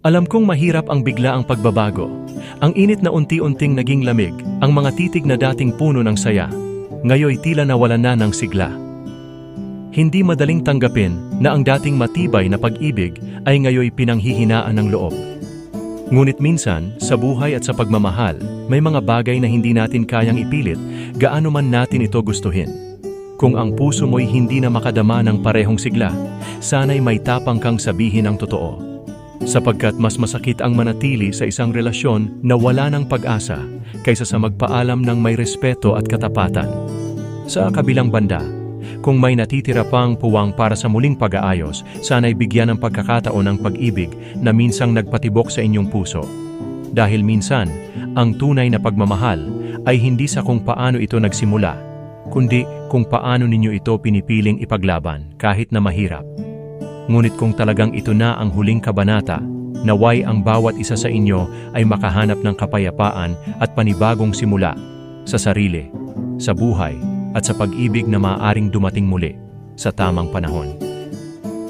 Alam kong mahirap ang biglaang pagbabago. Ang init na unti-unting naging lamig, ang mga titig na dating puno ng saya. Ngayoy tila nawalan na ng sigla. Hindi madaling tanggapin na ang dating matibay na pag-ibig ay ngayoy pinanghihinaan ng loob. Ngunit minsan, sa buhay at sa pagmamahal, may mga bagay na hindi natin kayang ipilit, gaano man natin ito gustuhin. Kung ang puso mo'y hindi na makadama ng parehong sigla, sana'y may tapang kang sabihin ang totoo. Sapagkat mas masakit ang manatili sa isang relasyon na wala ng pag-asa kaysa sa magpaalam ng may respeto at katapatan. Sa kabilang banda, kung may natitira pang puwang para sa muling pag-aayos, sana'y bigyan ng pagkakataon ang pag-ibig na minsang nagpatibok sa inyong puso. Dahil minsan, ang tunay na pagmamahal ay hindi sa kung paano ito nagsimula, kundi kung paano ninyo ito pinipiling ipaglaban kahit na mahirap. Ngunit kung talagang ito na ang huling kabanata, naway ang bawat isa sa inyo ay makahanap ng kapayapaan at panibagong simula sa sarili, sa buhay, at sa pag-ibig na maaaring dumating muli sa tamang panahon.